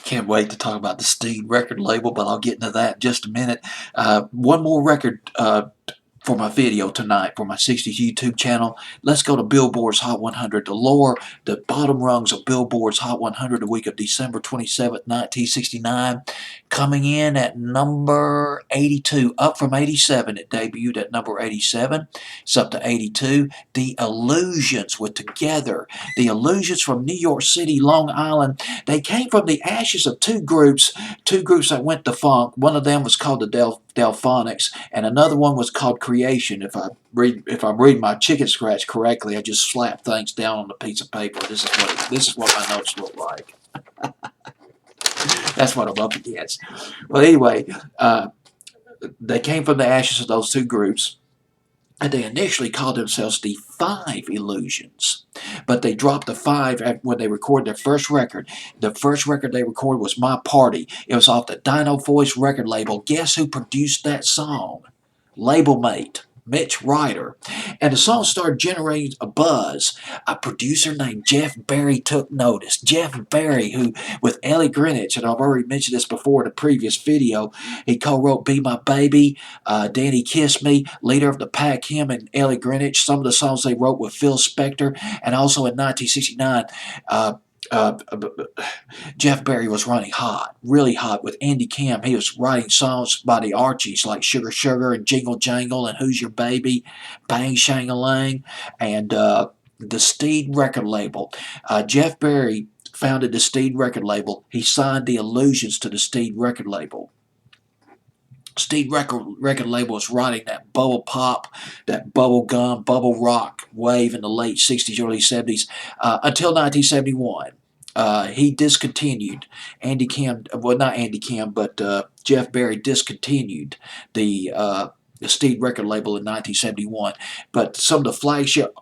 Can't wait to talk about the Steed record label, but I'll get into that in just a minute. One more record for my video tonight for my 60s YouTube channel. Let's go to Billboard's Hot 100. The bottom rungs of Billboard's Hot 100 the week of December 27th, 1969. Coming in at number 82, up from 87. It debuted at number 87. It's up to 82. The Illusions with Together. The Illusions from New York City, Long Island. They came from the ashes of two groups that went defunct. One of them was called the Delphonics, and another one was called Creation. If I'm reading my chicken scratch correctly, I just slap things down on a piece of paper. This is what my notes look like. That's what I'm up against. Well, anyway, they came from the ashes of those two groups, and they initially called themselves the Five Illusions. But they dropped the five when they recorded their first record. The first record they recorded was My Party. It was off the Dino Voice record label. Guess who produced that song? Label mate Mitch Ryder. And the song started generating a buzz. A producer named Jeff Berry took notice. Jeff Berry, who, with Ellie Greenwich, and I've already mentioned this before in a previous video, he co-wrote Be My Baby, Danny Kiss Me, Leader of the Pack, him and Ellie Greenwich, some of the songs they wrote with Phil Spector, and also in 1969, uh, Jeff Berry was running hot, really hot with Andy Kim. He was writing songs by the Archies like Sugar Sugar and Jingle Jangle and Who's Your Baby, Bang Shang-a-Lang, and the Steed record label. Jeff Berry founded the Steed record label. He signed the Illusions to the Steed record label. Steed record label was riding that bubble pop, that bubble gum, bubble rock wave in the late 60s, early 70s until 1971. He discontinued. Andy Kim, well, not Andy Kim, but Jeff Berry discontinued the Steed record label in 1971. But some of the flagship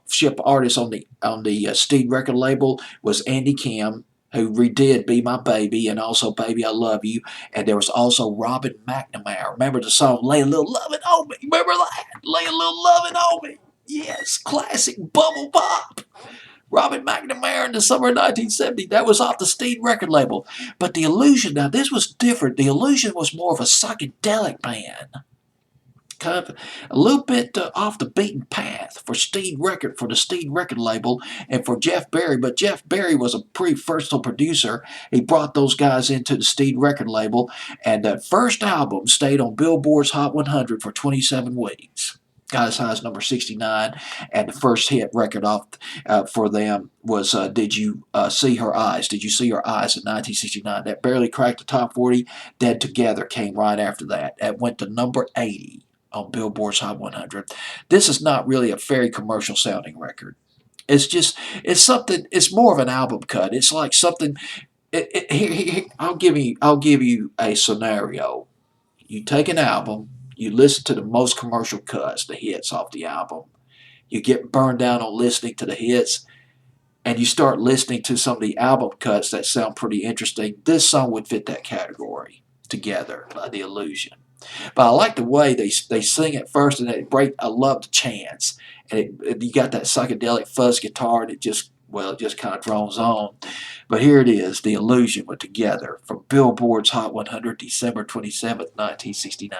artists on the Steed record label was Andy Kim, who redid Be My Baby and also Baby I Love You. And there was also Robin McNamara. Remember the song Lay a Little Lovin' on Me? Remember that? Lay a Little Lovin' on Me. Yes, classic bubble pop. Robin McNamara in the summer of 1970. That was off the Steed record label. But The Illusion, now this was different. The Illusion was more of a psychedelic band. Kind of a little bit off the beaten path for the Steed record label, and for Jeff Berry. But Jeff Berry was a pretty versatile producer. He brought those guys into the Steed record label, and that first album stayed on Billboard's Hot 100 for 27 weeks. Got as high as number 69, and the first hit record off for them was Did You See Her Eyes? Did You See Her Eyes in 1969? That barely cracked the top 40. Dead Together came right after that. That went to number 80 on Billboard's Hot 100. This is not really a very commercial sounding record. It's something, it's more of an album cut. It's like something, I'll give you a scenario. You take an album, you listen to the most commercial cuts, the hits off the album. You get burned down on listening to the hits, and you start listening to some of the album cuts that sound pretty interesting. This song would fit that category. Together by The Illusion. But I like the way they sing at first, and they break. I love the chants, and you got that psychedelic fuzz guitar, and it just kind of drones on. But here it is, The Illusion with Together from Billboard's Hot 100, December 27th, 1969.